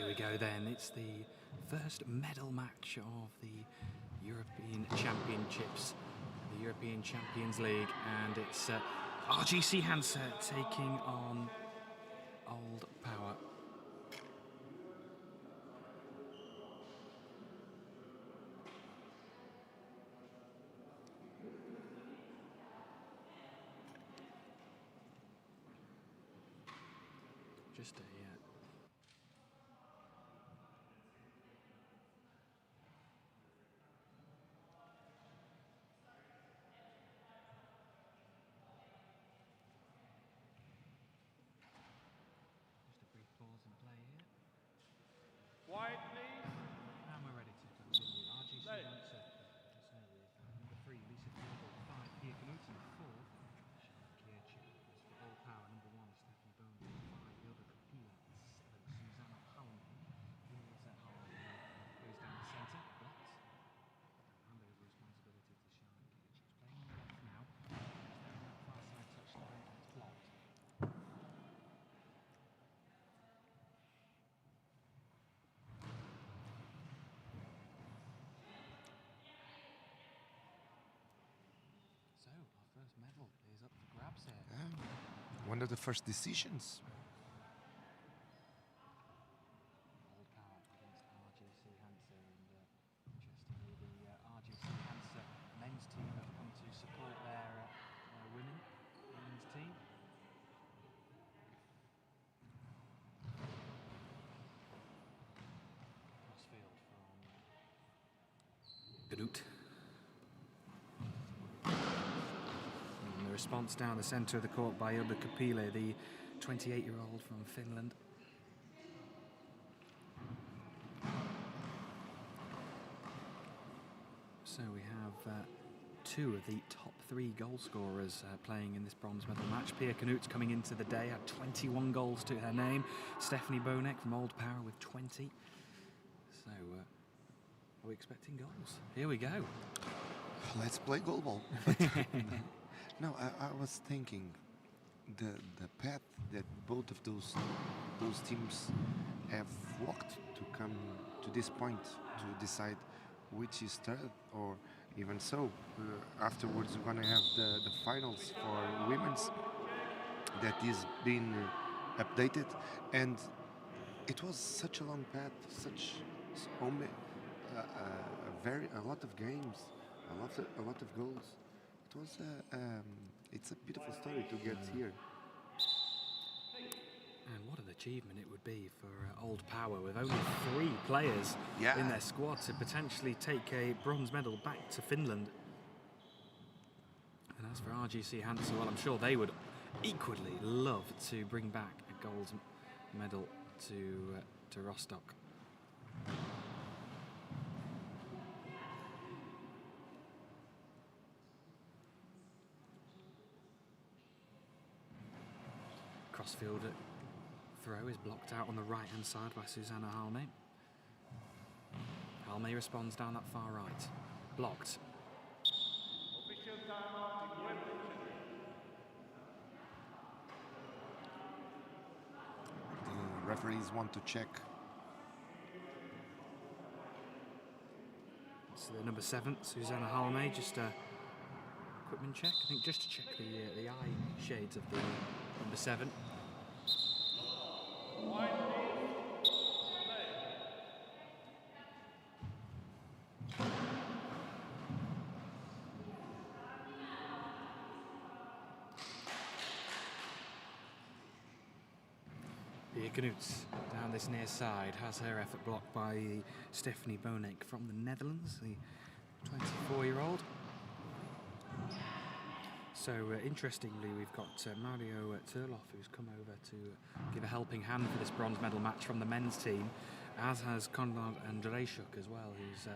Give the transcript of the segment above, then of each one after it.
we go then. It's the first medal match of the European Championships, the European Champions League, and it's RGC Hansa taking on Old Power. Just a brief pause in play here. Quiet, please. And we're ready to continue. RGC Hansa, as know, with number 3, Lisa Fielder, 5, Kuriakos, and 4, as for Old Power, number 1, Stephanie Bone, 5, Hilda Kapila, 7, Susanna Halme. Here's Halme, goes down the centre, blocked. Hand over responsibility to Charlotte. She's playing on the left now. She's down that far side touchline, and it's blocked. So, our first medal is up for grabs here. One of the first decisions. Old Power against RGC Hansa, and interestingly, the RGC Hansa men's team have come to support their women's team. Crossfield from Gnut. The response down the centre of the court by Hilda Kapila, the 28-year-old from Finland. So we have 2 of the top 3 goal scorers playing in this bronze medal match. Pia Knut's coming into the day, had 21 goals to her name. Stephanie Bonek from Old Power with 20. So are we expecting goals? Here we go. Let's play GoalBall. No, I was thinking the path that both of those teams have walked to come to this point to decide which is third, or even so. Afterwards, we're gonna have the finals for women's that is being updated, and it was such a long path, such a lot of games, a lot of goals. It was it's a beautiful story to get here. And what an achievement it would be for Old Power, with only 3 players in their squad, to potentially take a bronze medal back to Finland. And as for RGC Hansa, well, I'm sure they would equally love to bring back a gold medal to Rostock. Crossfield throw is blocked out on the right-hand side by Susanna Halme. Halme responds down that far right. Blocked. The referees want to check. So the number 7, Susanna Halme, just a equipment check, I think, just to check the eye shades of the number 7. Pia Knut down this near side has her effort blocked by Stephanie Bonek from the Netherlands, the 24-year-old. So interestingly, we've got Mario Turloff, who's come over to give a helping hand for this bronze medal match from the men's team, as has Konrad Andrzejczuk as well, who's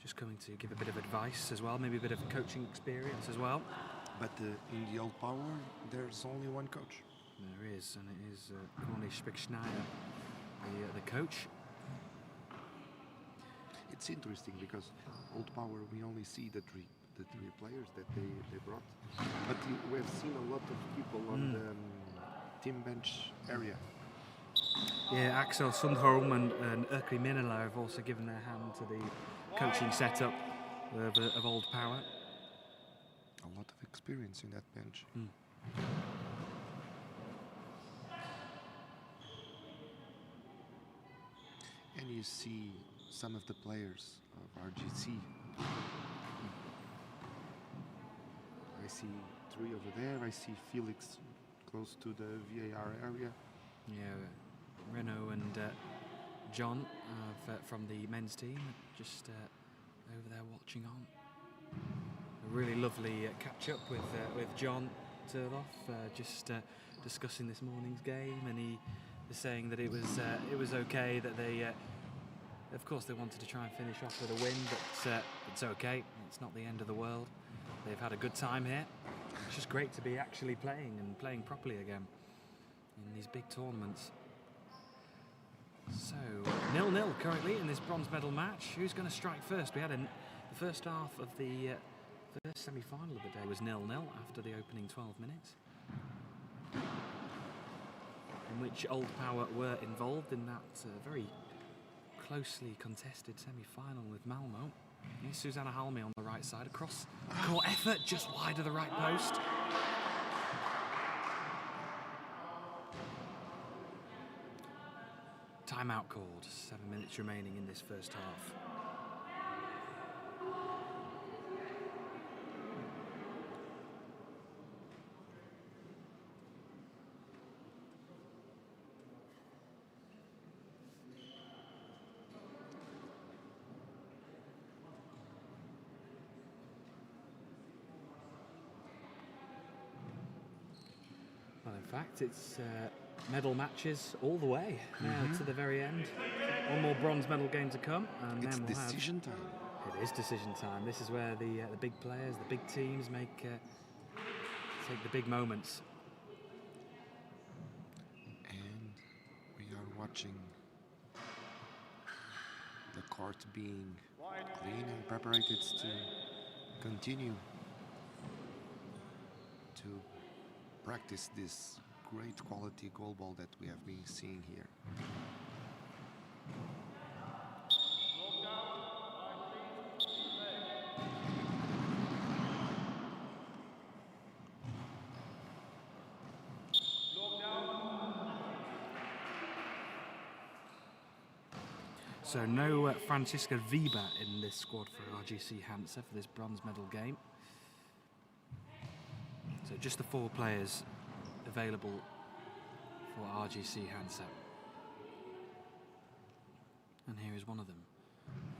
just coming to give a bit of advice as well, maybe a bit of coaching experience as well. But in the Old Power, there's only one coach. There is, and it is Cornish Spickschneider, the coach. It's interesting because Old Power, we only see the three players that they brought, but we have seen a lot of people on the team bench area. Yeah, Axel Sundholm and Erkri Minela have also given their hand to the coaching setup of Old Power. A lot of experience in that bench. And you see some of the players of RGC. I see 3 over there. I see Felix close to the VAR area. Yeah, Renault and John from the men's team just over there watching on. A really lovely catch up with John Turloff, just discussing this morning's game, and he was saying that it was okay that they, of course, they wanted to try and finish off with a win, but it's okay. It's not the end of the world. They've had a good time here. It's just great to be actually playing and playing properly again in these big tournaments. So 0-0 currently in this bronze medal match. Who's going to strike first? We had the first half of the first semi-final of the day was 0-0 after the opening 12 minutes, in which Old Power were involved in that very closely contested semi-final with Malmo. Here's Susanna Halme on the right side, across court effort, just wide of the right post. Timeout called, 7 minutes remaining in this first half. Well, in fact, it's medal matches all the way now to the very end. One more bronze medal game to come, and It's then we'll decision time. It is decision time. This is where the big players, the big teams take the big moments. And we are watching the court being clean and prepared to continue to practice this great quality goalball that we have been seeing here. So no Franziska Weber in this squad for RGC Hansa for this bronze medal game. So just the 4 players available for RGC Hansa. And here is one of them.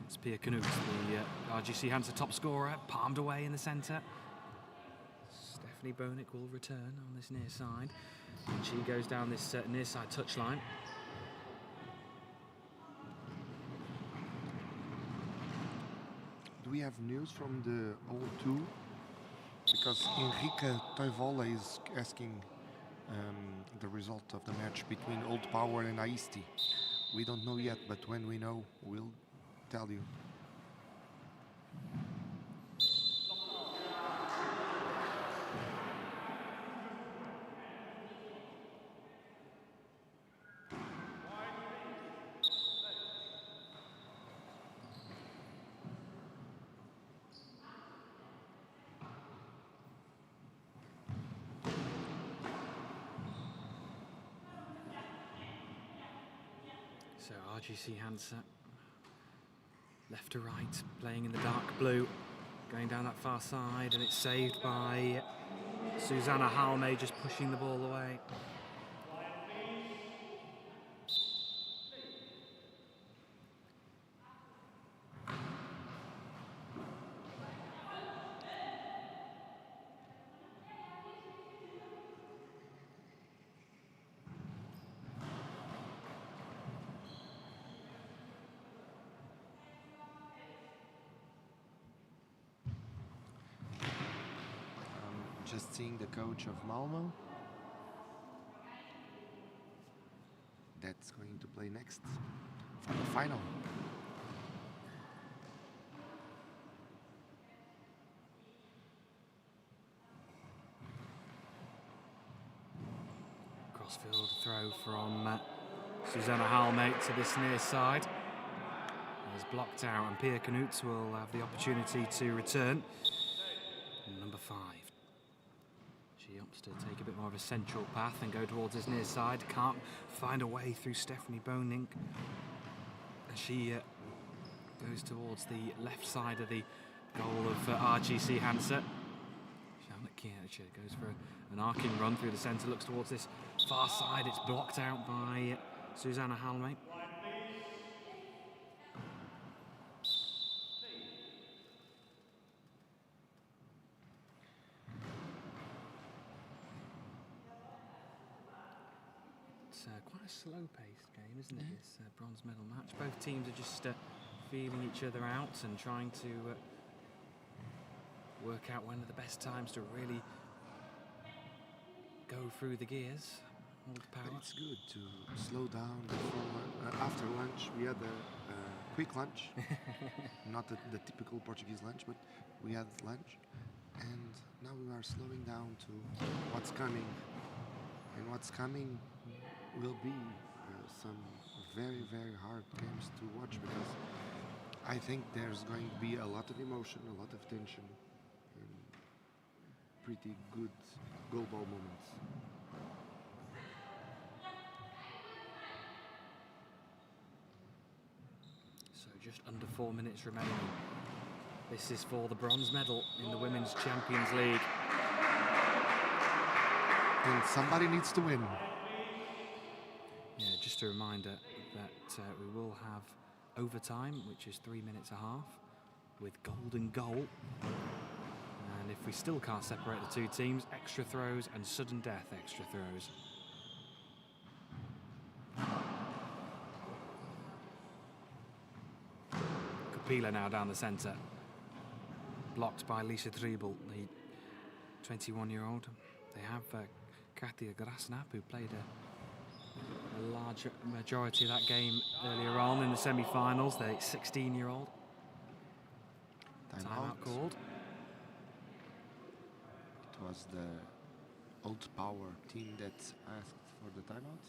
It's Pia Knut, the RGC Hansa top scorer, palmed away in the centre. Stephanie Bonick will return on this near side. And she goes down this near side touchline. Do we have news from the O2? Because Enrique Toivola is asking the result of the match between Old Power and Aisti. We don't know yet, but when we know, we'll tell you. So RGC Hansa, left to right, playing in the dark blue, going down that far side, and it's saved by Susanna Halme, just pushing the ball away. Just seeing the coach of Malmo. That's going to play next for the final. Crossfield throw from Susanna Halmate to this near side. Is blocked out, and Pia Knut will have the opportunity to return. Number 5. She opts to take a bit more of a central path and go towards his near side. Can't find a way through Stephanie Boning. And she goes towards the left side of the goal of RGC Hansa. Charlotte Kircher goes for an arcing run through the centre, looks towards this far side. It's blocked out by Susanna Halmate. It's quite a slow-paced game, isn't it? This bronze medal match. Both teams are just feeling each other out and trying to work out when are the best times to really go through the gears. All the power. It's good to slow down before, after lunch. We had a quick lunch, not the typical Portuguese lunch, but we had lunch, and now we are slowing down to what's coming, and what's coming will be some very, very hard games to watch, because I think there's going to be a lot of emotion, a lot of tension, and pretty good goal ball moments. So just under 4 minutes remaining. This is for the bronze medal in the Women's Champions League. And somebody needs to win. Yeah, just a reminder that we will have overtime, which is 3 minutes a half, with golden goal. And if we still can't separate the two teams, extra throws and sudden death extra throws. Kapila now down the centre. Blocked by Lisa Triebel, the 21-year-old. They have Katia Grasnap, who played a large majority of that game earlier on in the semi-finals. The 16-year-old. Timeout called. It was the Old Power team that asked for the timeout,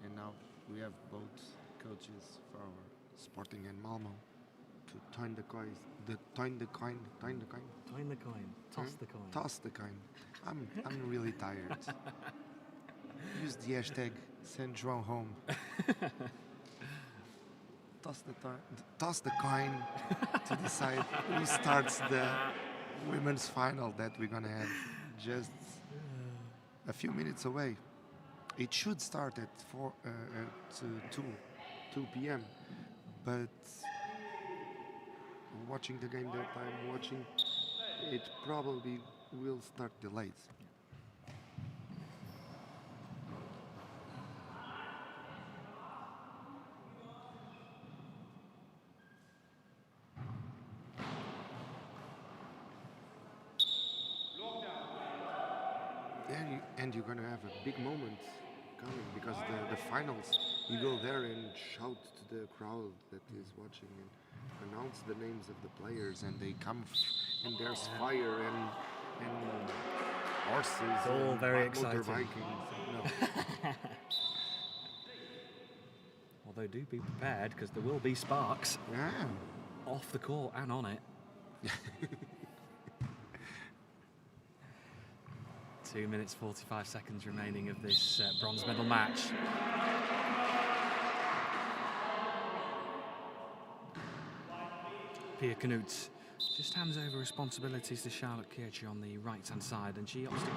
and now we have both coaches for Sporting and Malmo to turn the coin. Toss the coin. I'm really tired. Use the hashtag send João home. Toss the coin to decide who starts the women's final that we're gonna have just a few minutes away. It should start at 2 p.m. But watching the game that I'm watching, it probably will start delayed. And you're going to have a big moment coming, because the finals, you go there and shout to the crowd that is watching and announce the names of the players, and they come and there's fire and horses. It's all and very exciting. No. Although do be prepared, because there will be sparks off the court and on it. 2 minutes 45 seconds remaining of this bronze medal match. Pia Knut just hands over responsibilities to Charlotte Kircher on the right-hand side, and she opts to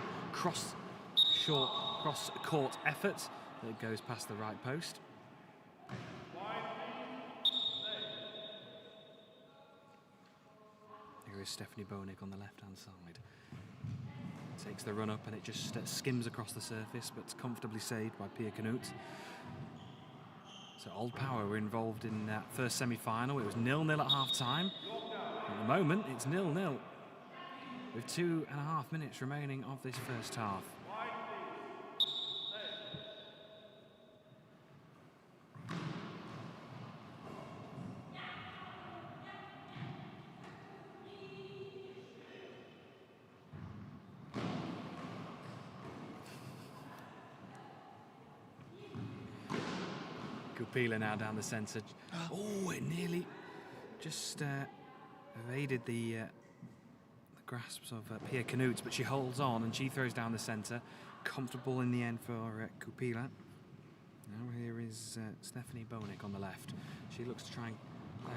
cross-court effort that goes past the right post. Here is Stephanie Bonig on the left-hand side. Takes the run up and it just skims across the surface, but it's comfortably saved by Pia Knut. So Old Power were involved in that first semi-final. It was 0-0 at half-time. At the moment, it's 0-0 with 2.5 minutes remaining of this first half. Kupila now down the centre. Oh, it nearly just evaded the grasps of Pia Knut, but she holds on and she throws down the centre. Comfortable in the end for Kupila. Now here is Stephanie Bonik on the left. She looks to try and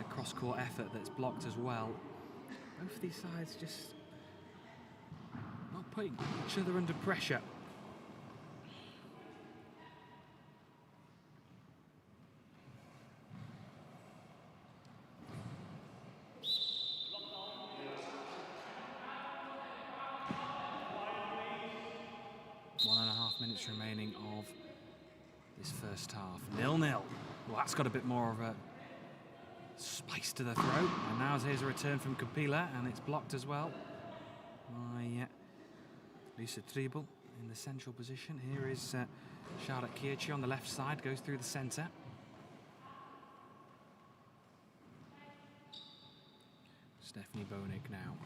cross-court effort that's blocked as well. Both of these sides just not putting each other under pressure. Minutes remaining of this first half. 0-0. Well, that's got a bit more of a spice to the throat. And now here's a return from Kupila, and it's blocked as well by Lisa Triebel in the central position. Here is Charlotte Kirchi on the left side, goes through the centre. Stephanie Bonik now.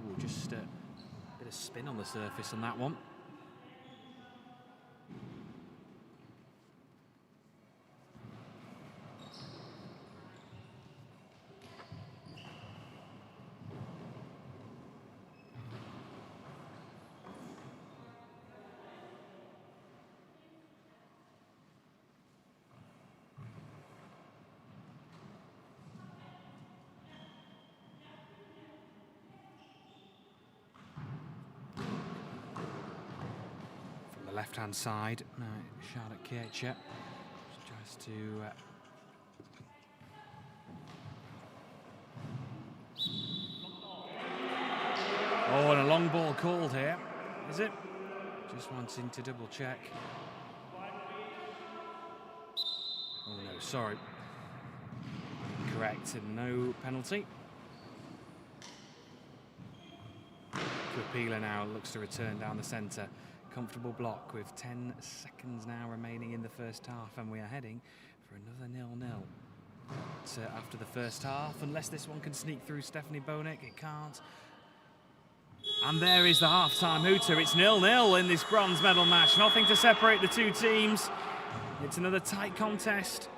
Ooh, just a bit of spin on the surface on that one. Left-hand side, Charlotte Kircher tries to oh, and a long ball called here, is it? Just wanting to double check. Oh no, sorry. Correct, and no penalty. Kupila now looks to return down the centre. Comfortable block with 10 seconds now remaining in the first half, and we are heading for another 0-0. But after the first half, unless this one can sneak through Stephanie Bonik, it can't. And there is the half-time hooter. It's 0-0 in this bronze medal match. Nothing to separate the two teams. It's another tight contest.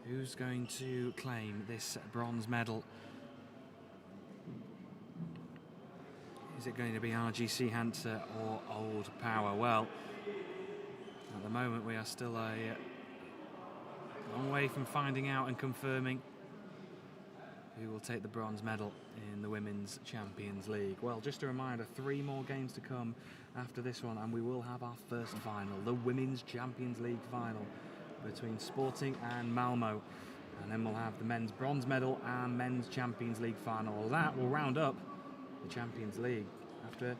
Who's going to claim this bronze medal? Is it going to be RGC Hansa or Old Power? Well, at the moment we are still a long way from finding out and confirming who will take the bronze medal in the Women's Champions League. Well, just a reminder, 3 more games to come after this one, and we will have our first final, the Women's Champions League final between Sporting and Malmo. And then we'll have the men's bronze medal and men's Champions League final. That will round up the Champions League after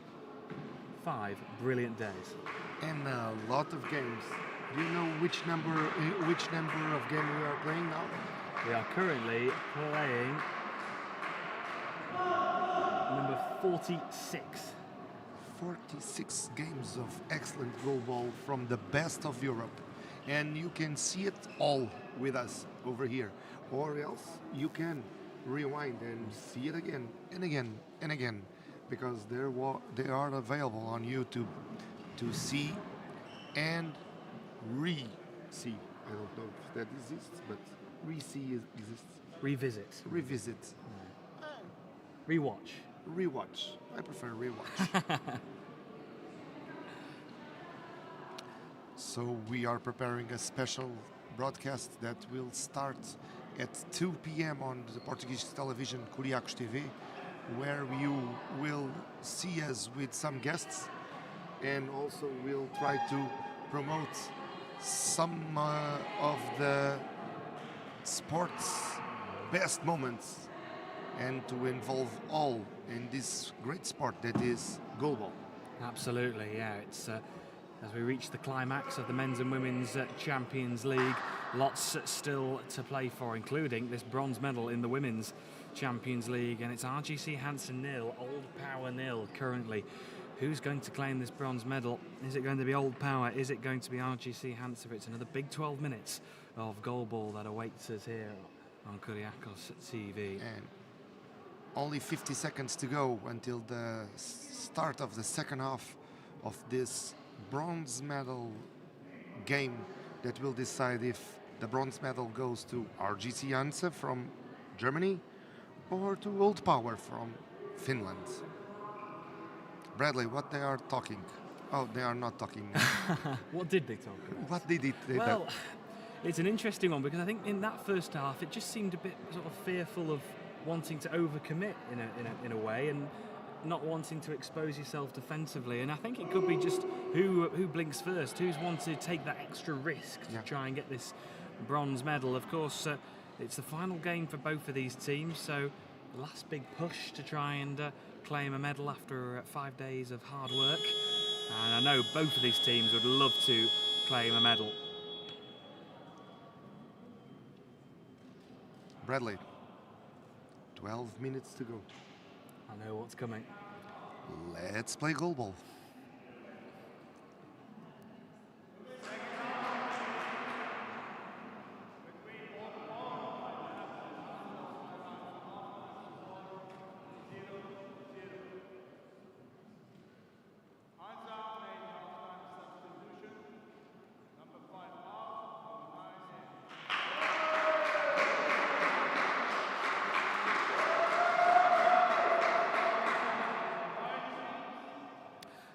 5 brilliant days. And a lot of games. Do you know which number of game we are playing now? We are currently playing number 46. 46 games of excellent goalball from the best of Europe. And you can see it all with us over here. Or else you can rewind and see it again and again and again, because they are available on YouTube to see and re-see. I don't know if that exists, but re-see exists. Revisit. Revisit. Rewatch. Rewatch. I prefer rewatch. So we are preparing a special broadcast that will start at 2 p.m. on the Portuguese television KuriakosTV, where you will see us with some guests, and also we'll try to promote some of the sports best moments and to involve all in this great sport that is goalball. Absolutely, yeah. It's as we reach the climax of the men's and women's Champions League, lots still to play for, including this bronze medal in the women's Champions League. And it's RGC Hansa 0, Old Power 0 currently. Who's going to claim this bronze medal? Is it going to be Old Power? Is it going to be RGC Hansa? It's another big 12 minutes of goalball that awaits us here on KuriakosTV. And only 50 seconds to go until the start of the second half of this bronze medal game that will decide if the bronze medal goes to RGC Hansa from Germany or to Old Power from Finland. Bradley, what they are talking? Oh, they are not talking. What did they talk about? What did it? Well, it's an interesting one because I think in that first half it just seemed a bit sort of fearful of wanting to overcommit in a way and not wanting to expose yourself defensively. And I think it could be just who blinks first, who's wanted to take that extra risk to try and get this bronze medal. Of course, it's the final game for both of these teams, so the last big push to try and claim a medal after 5 days of hard work. And I know both of these teams would love to claim a medal. Bradley, 12 minutes to go. I know what's coming. Let's play GoalBall.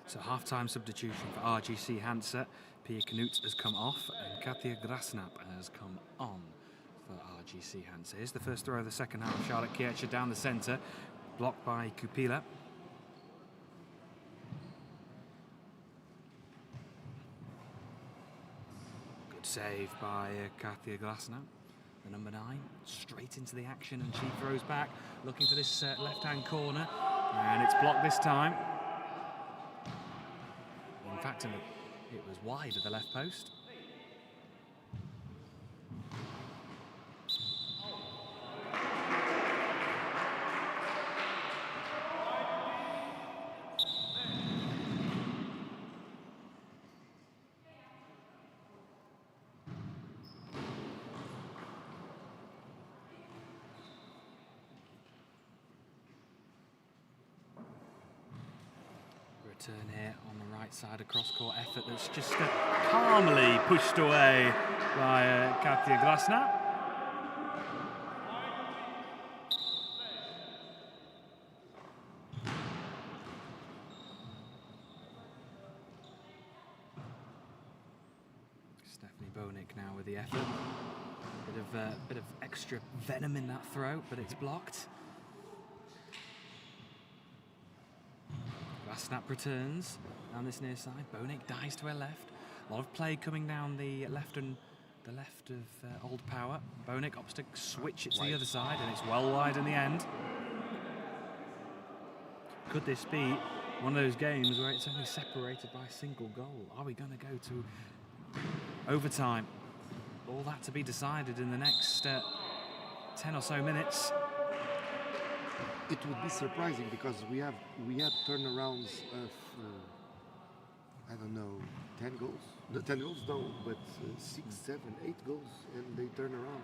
So half-time substitution for RGC Hansa. Pia Knut has come off and Katia Grasnap has come on for RGC Hansa. Here's the first throw of the second half. Charlotte Kiercher down the centre, blocked by Kupila. Good save by Katia Grasnap, the number 9, straight into the action, and she throws back, looking for this left-hand corner, and it's blocked this time. In fact, it was wide of the left post. Return here on the right side, a cross-court effort that's just calmly pushed away by Katia Grasnap. Stephanie Bonik now with the effort. Bit of extra venom in that throw, but it's blocked. Snap returns down this near side. Bonik dives to her left. A lot of play coming down the left of Old Power. Bonik opts to switch it to the other side, and it's well wide in the end. Could this be one of those games where it's only separated by a single goal? Are we going to go to overtime? All that to be decided in the next 10 or so minutes. It would be surprising because we had turnarounds of I don't know, 10 goals. No, 10 goals no, but 6, 7, 8 goals, and they turn around.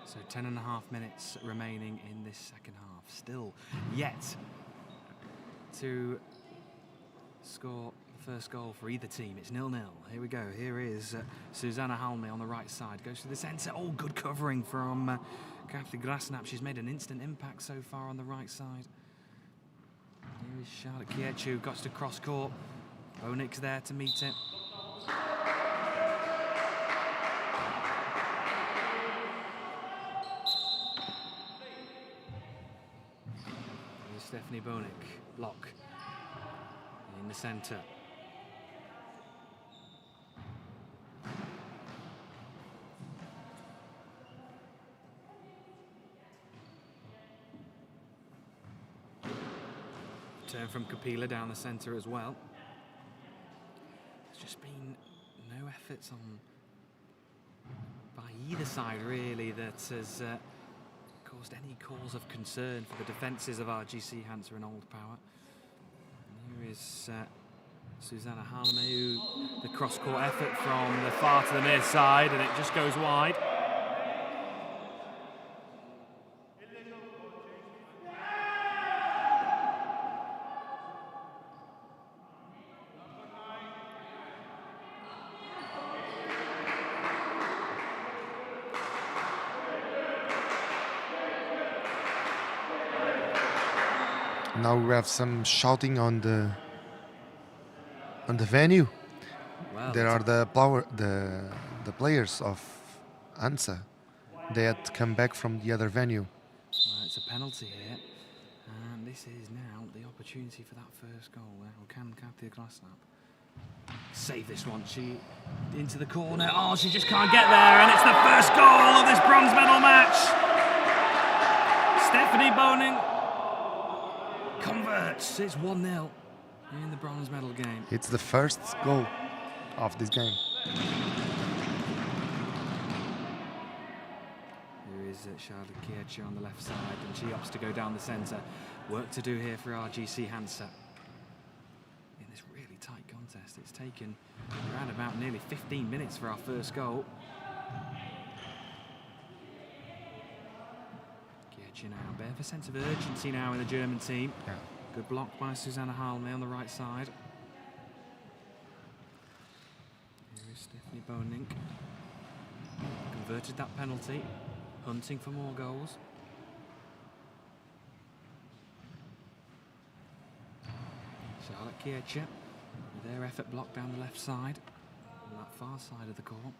So 10.5 minutes remaining in this second half. Still yet to score the first goal for either team. It's 0-0. Here we go. Here is Susanna Halme on the right side. Goes to the centre. Oh, good covering from Kathy Grasnap. She's made an instant impact so far on the right side. Here is Charlotte Kiercher, got to cross court. Bonik's there to meet it. Stephanie Bonik, block in the centre. Turn from Kupila down the centre as well. There's just been no efforts on by either side really that has caused any cause of concern for the defences of RGC Hansa and Old Power. And here Here's Susanna Halme, the cross-court effort from the far to the near side, and it just goes wide. Now we have some shouting on the venue. Well, There are the players of Hansa. They had come back from the other venue. Well, it's a penalty here, and this is now the opportunity for that first goal. Now can Kuriakos save this one? She into the corner. Oh, she just can't get there, and it's the first goal of this bronze medal match. Stephanie Boning converts. It's 1-0 in the bronze medal game. It's the first goal of this game. Here is Charlotte Kiercher on the left side, and she opts to go down the centre. Work to do here for RGC Hansa. In this really tight contest, it's taken around about nearly 15 minutes for our first goal. Kiercher now, a bit of a sense of urgency now in the German team. Yeah. Good block by Susanna Halme on the right side. Here is Stephanie Boning. Converted that penalty. Hunting for more goals. Charlotte Kiercher with their effort blocked down the left side. On that far side of the court.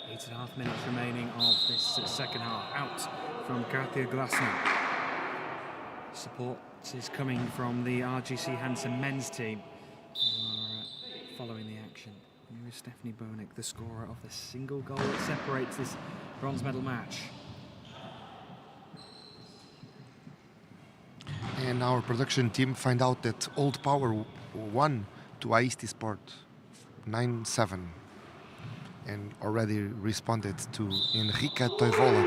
Eight and a half minutes remaining of this second half. Out from Kuriakos. Support is coming from the RGC Hansa men's team, who are following the action. Here is Stephanie Boning, the scorer of the single goal that separates this bronze medal match. And our production team find out that Old Power won to Aisti Sport 9-7 and already responded to Enrica Toivola.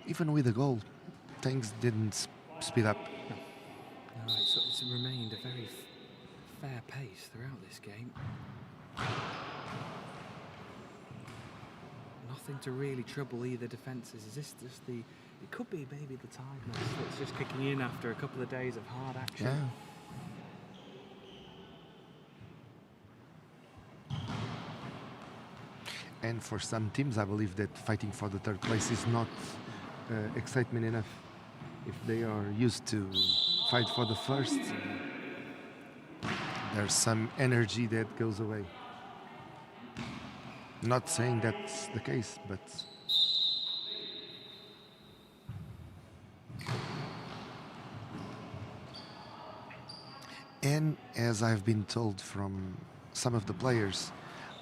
Even with the goal, things didn't speed up. No, it's remained a very fair pace throughout this game. Nothing to really trouble either defences. Is this just the... It could be maybe the tiredness that's just kicking in after a couple of days of hard action. Yeah. And for some teams, I believe that fighting for the third place is not excitement enough. If they are used to fight for the first, there's some energy that goes away. Not saying that's the case, but... And as I've been told from some of the players,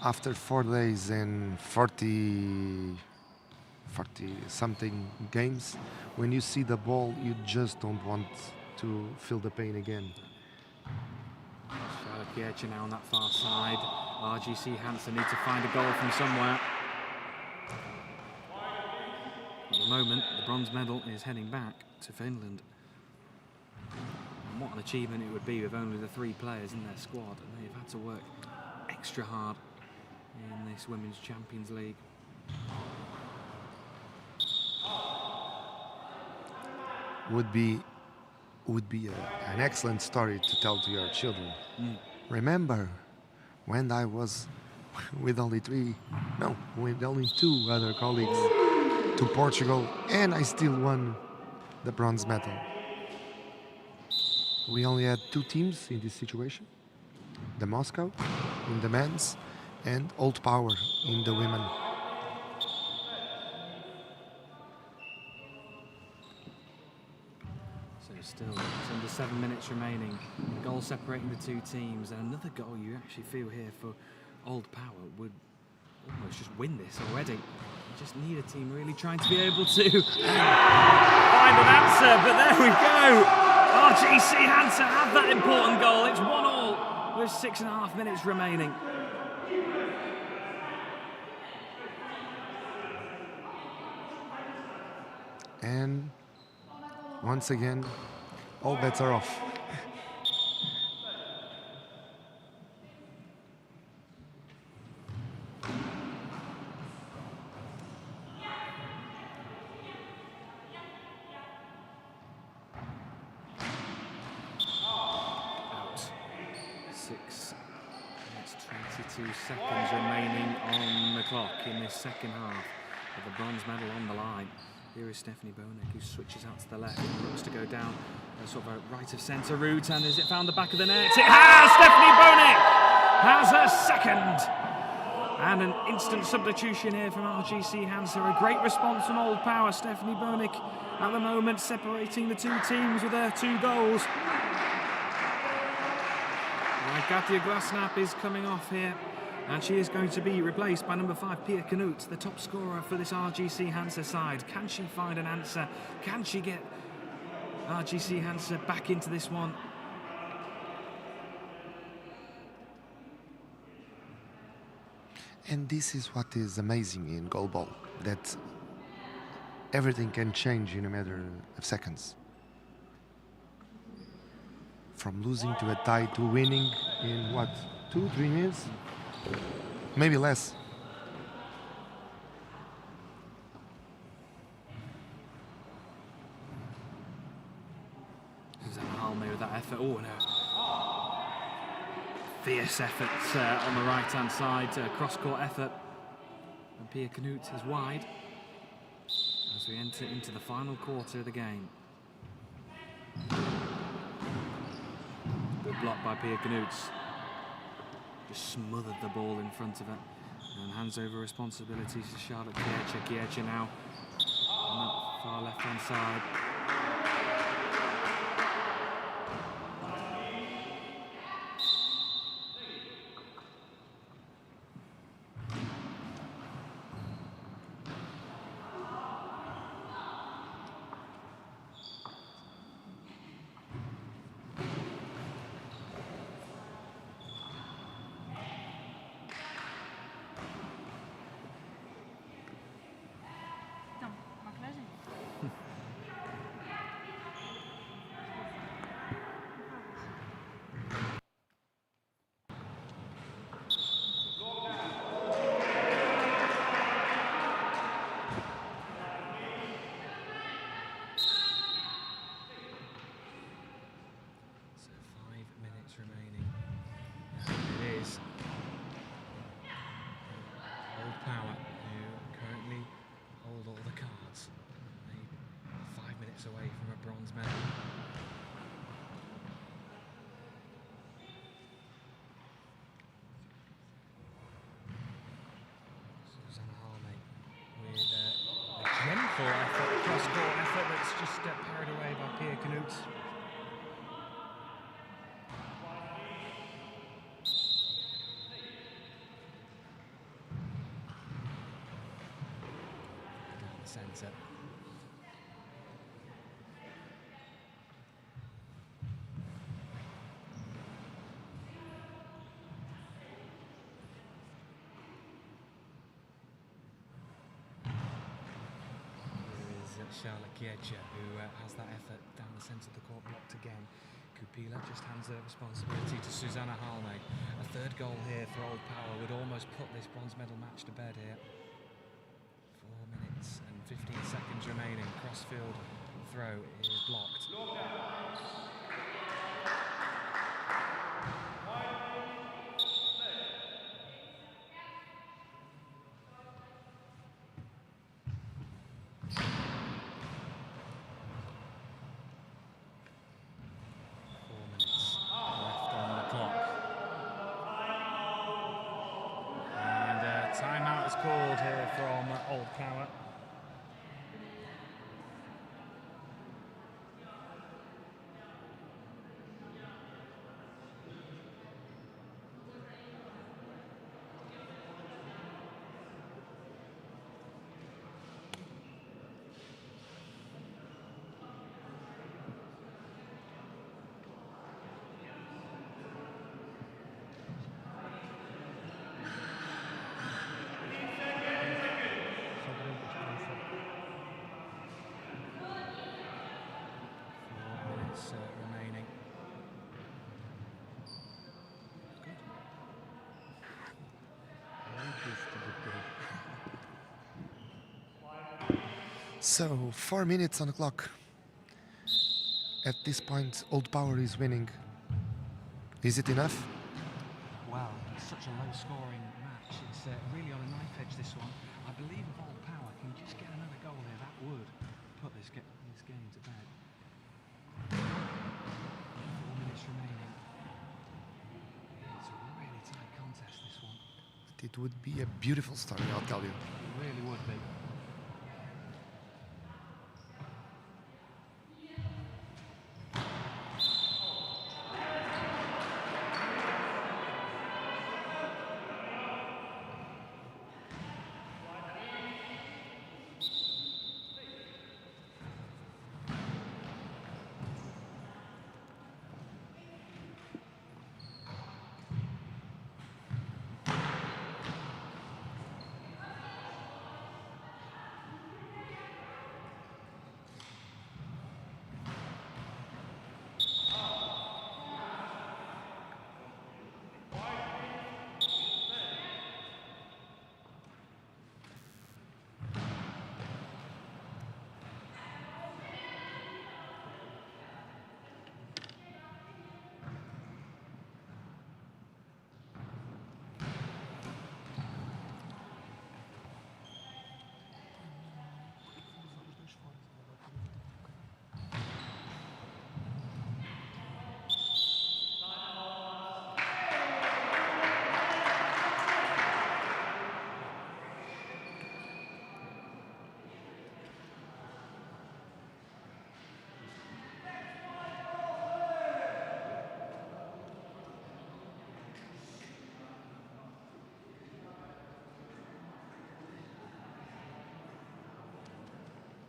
after 4 days and 40 something games, when you see the ball, you just don't want to feel the pain again. Charlotte Kiercher now on that far side. RGC Hansa need to find a goal from somewhere. At the moment, the bronze medal is heading back to Finland. And what an achievement it would be with only the 3 players in their squad, and they've had to work extra hard in this Women's Champions League. Would be an excellent story to tell to your children. Remember when I was with only with only 2 other colleagues to Portugal, and I still won the bronze medal. We only had 2 teams in this situation, the Moscow in the men's and Old Power in the women. So still, it's under 7 minutes remaining. A goal separating the 2 teams, and another goal you actually feel here for Old Power would almost just win this already. You just need a team really trying to be able to find an answer, but there we go. RGC Hansa have that important goal. It's 1-1 with 6.5 minutes remaining. And once again, all bets are off. Out. 6 minutes 22 seconds remaining on the clock in this second half with the bronze medal on the line. Here is Stephanie Bonek, who switches out to the left and looks to go down a sort of a right of centre route. And has it found the back of the net? It has! Stephanie Bonek has her second. And an instant substitution here from RGC Hansa. A great response from Old Power. Stephanie Bonek at the moment separating the 2 teams with her 2 goals. Katia Glasnap is coming off here. And she is going to be replaced by number 5, Pia Knut, the top scorer for this RGC Hansa side. Can she find an answer? Can she get RGC Hansa back into this one? And this is what is amazing in GoalBall, that everything can change in a matter of seconds. From losing to a tie to winning in what, 2-3 minutes? Maybe less. Susanna Halme with that effort. Oh no. Fierce effort on the right hand side, cross-court effort. And Pia Knut is wide as we enter into the final quarter of the game. Good block by Pia Knut. Just smothered the ball in front of her and hands over responsibilities to Charlotte Kiercher. Kiercher now on that far left hand side. Remaining. And it is Old Power who currently hold all the cards. They are 5 minutes away from a bronze medal. Susanna Halme with a gentle effort, cross-court effort that's just parried away by Pia Knut. Centre. Charlotte Kiercher, who has that effort down the centre of the court, blocked again. Kupila just hands the responsibility to Susanna Halme. A 3rd goal here for Old Power would almost put this bronze medal match to bed here. 4 minutes and 15 seconds remaining. Crossfield throw is blocked. called here from Old Power. Remaining. So 4 minutes on the clock. At this point, Old Power is winning. Is it enough? Well, it's such a low-scoring match. It's really on a knife edge, this one. I believe if Old Power can just get another goal here, that would put this game to bed. 4 minutes remaining. It's a really tight contest, this one. It would be a beautiful story, I'll tell you. It really would be.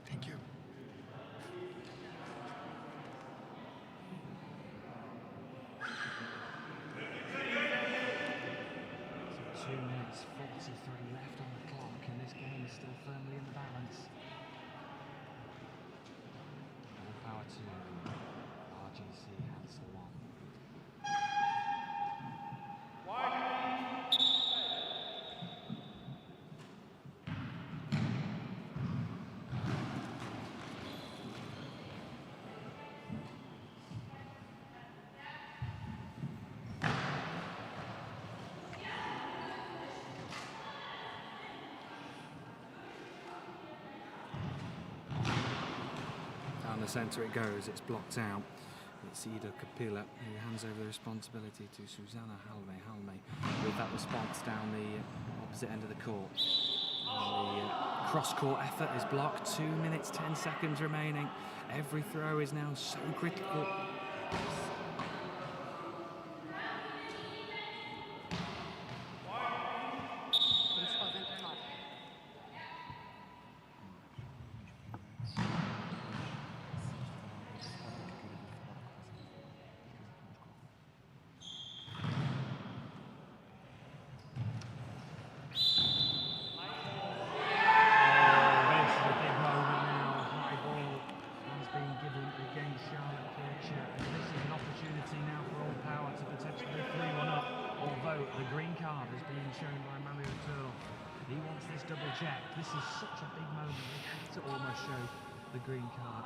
Thank you. So 2 minutes 43 left on the clock, and this game is still firmly in the balance. All power to RGC, Hansa 1. Down the centre it goes, it's blocked out. It's Ida Kapila who hands over the responsibility to Susanna Halme with that response down the opposite end of the court. And the cross-court effort is blocked. 2 minutes 10 seconds remaining. Every throw is now so critical. Double check. This is such a big moment. They have to almost show the green card.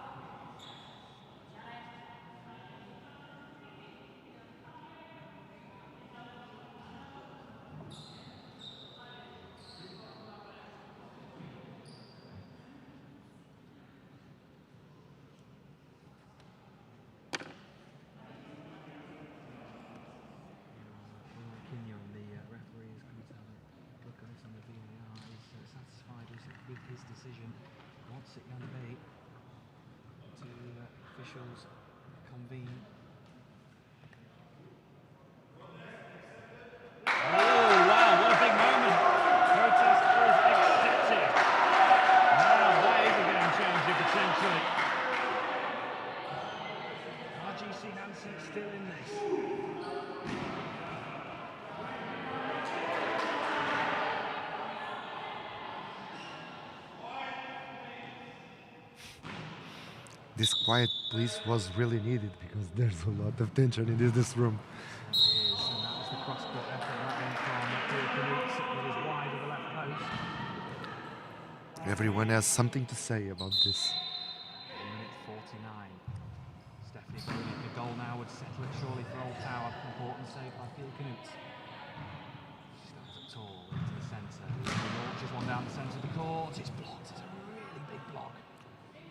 The referee is going to have a look at this on the VAR. his decision. What's it going to be? To officials convene. Oh, wow, what a big moment. Protest is accepted. Now, that is a game changer potentially. RGC Hansa still in this. This quiet, please, was really needed because there's a lot of tension in this room. It is, and that was the cross-court effort that went from Kuriakos with his wide of the left post. Everyone has something to say about this. 1 minute 49. Stephanie Bonic, the goal now would settle it surely for Old Tower. Important save by Kuriakos. She stands up tall into the centre. He launches one down the centre of the court. It's blocked. It's a really big block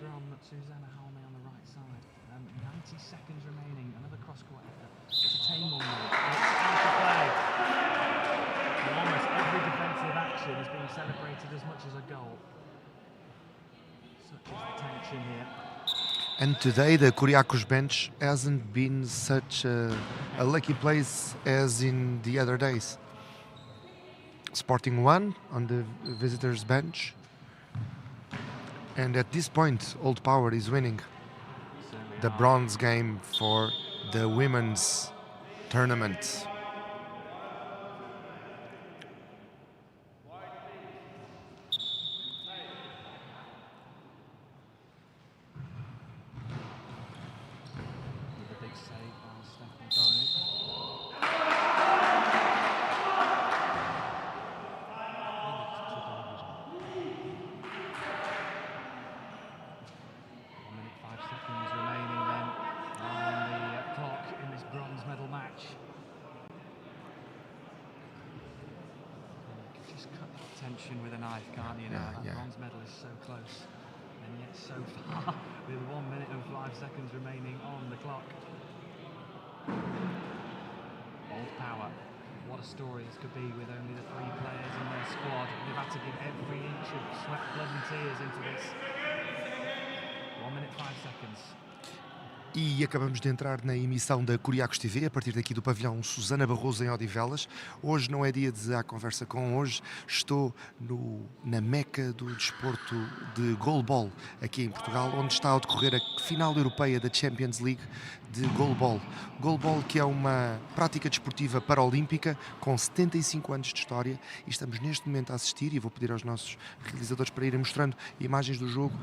from Susanna Halme on the right side. 90 seconds remaining. Another cross-court effort. It's a tame one now. It's out of play. And almost every defensive action is being celebrated as much as a goal. Such is the tension here. And today the Kuriakos bench hasn't been such a lucky place as in the other days. Sporting 1 on the visitors bench. And at this point, Old Power is winning the bronze game for the women's tournament. With a big save by Stephanie Bonic. With a knife, can't you now? That bronze medal is so close and yet so far with 1 minute and 5 seconds remaining on the clock. Old Power, what a story this could be with only the 3 players in their squad. They've had to give every inch of sweat, blood and tears into this. 1 minute 5 seconds. E acabamos de entrar na emissão da Kuriakos TV, a partir daqui do pavilhão Susana Barroso em Odivelas. Hoje não é dia de a conversa com hoje, estou na meca do desporto de GoalBall, aqui em Portugal, onde está a decorrer a final europeia da Champions League de GoalBall. GoalBall, que é uma prática desportiva paraolímpica com 75 anos de história, e estamos neste momento a assistir, e vou pedir aos nossos realizadores para irem mostrando imagens do jogo,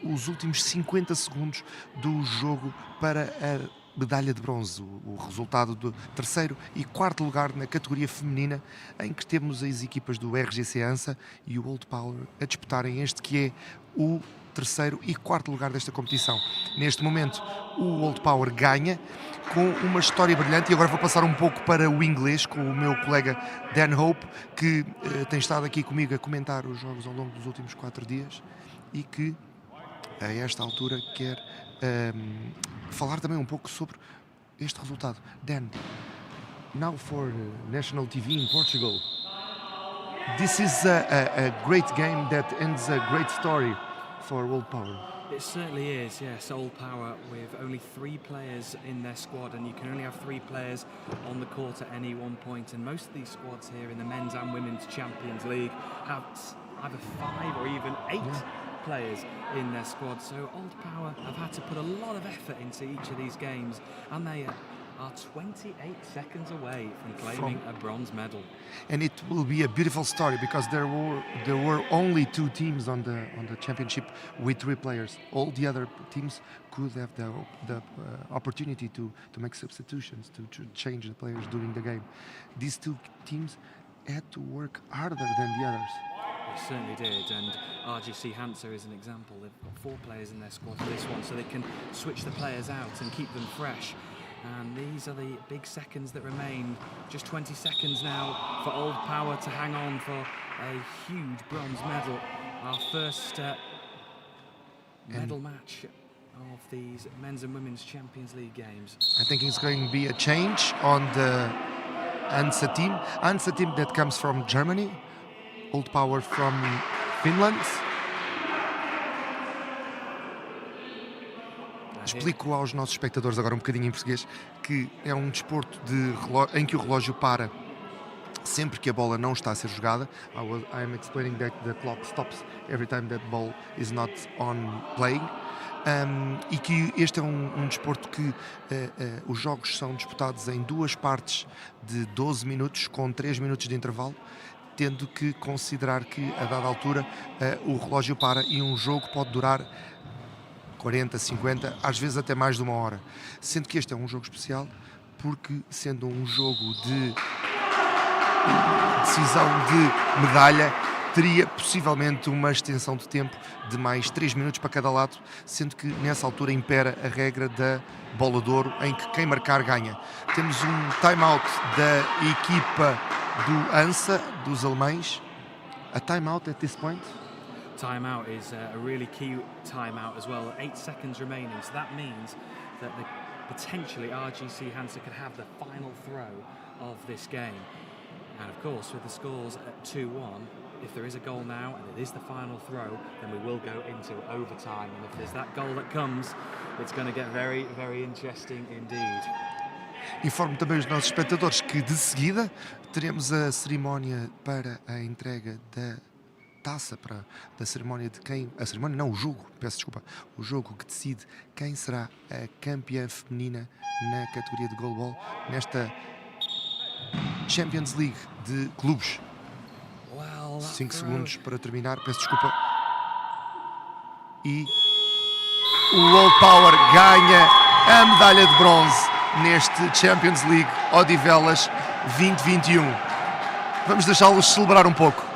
os últimos 50 segundos do jogo para a medalha de bronze, o resultado do 3º e 4º lugar na categoria feminina, em que temos as equipas do RGC Hansa e o Old Power a disputarem este que é o 3º e 4º lugar desta competição. Neste momento o Old Power ganha com uma história brilhante, e agora vou passar um pouco para o inglês com o meu colega Dan Hope, que tem estado aqui comigo a comentar os jogos ao longo dos últimos 4 dias e que a esta altura quer falar também um pouco sobre este resultado. Dan, now for national TV in Portugal, this is a great game that ends a great story for Old Power. It certainly is, yes. Old Power with only 3 players in their squad, and you can only have 3 players on the court at any one point, and most of these squads here in the Men's and Women's Champions League have either 5 or even 8 players in their squad. So Old Power have had to put a lot of effort into each of these games, and they are 28 seconds away from claiming a bronze medal. And it will be a beautiful story because there were only 2 teams on the championship with 3 players. All the other teams could have the opportunity to make substitutions, to change the players during the game. These 2 teams had to work harder than the others. They certainly did, and RGC Hansa is an example. They've got 4 players in their squad for this one, so they can switch the players out and keep them fresh. And these are the big seconds that remain. Just 20 seconds now for Old Power to hang on for a huge bronze medal. Our first medal match of these Men's and Women's Champions League games. I think it's going to be a change on the Hansa team. Hansa team that comes from Germany. Old Power from Finland. Explico aos nossos espectadores agora um bocadinho em português que é um desporto em que o relógio para sempre que a bola não está a ser jogada. I am explaining that the clock stops every time that ball is not on playing. E que este é um desporto que os jogos são disputados em 2 partes de 12 minutos, com 3 minutos de intervalo, tendo que considerar que a dada altura o relógio para e um jogo pode durar 40, 50, às vezes até mais de 1 hora. Sendo que este é um jogo especial porque, sendo um jogo de decisão de medalha, teria possivelmente uma extensão de tempo de mais 3 minutos para cada lado, sendo que nessa altura impera a regra da bola de ouro, em que quem marcar ganha. Temos um time-out da equipa do Hansa, dos alemães. A time-out at this point? Time-out is a really key time-out as well. 8 seconds remaining, so that means that potentially RGC Hansa could have the final throw of this game. And of course, with the scores at 2-1, if there is a goal now and it is the final throw, then we will go into overtime. And if there's that goal that comes, it's going to get very, very interesting indeed. Informo também os nossos espectadores que de seguida teremos a cerimónia para a entrega da taça, da cerimónia de quem... A cerimónia não, o jogo, peço desculpa. O jogo que decide quem será a campeã feminina na categoria de GoalBall nesta Champions League de clubes. 5 segundos para terminar, peço desculpa. E o World Power ganha a medalha de bronze neste Champions League Odivelas 2021. Vamos deixá-los celebrar um pouco.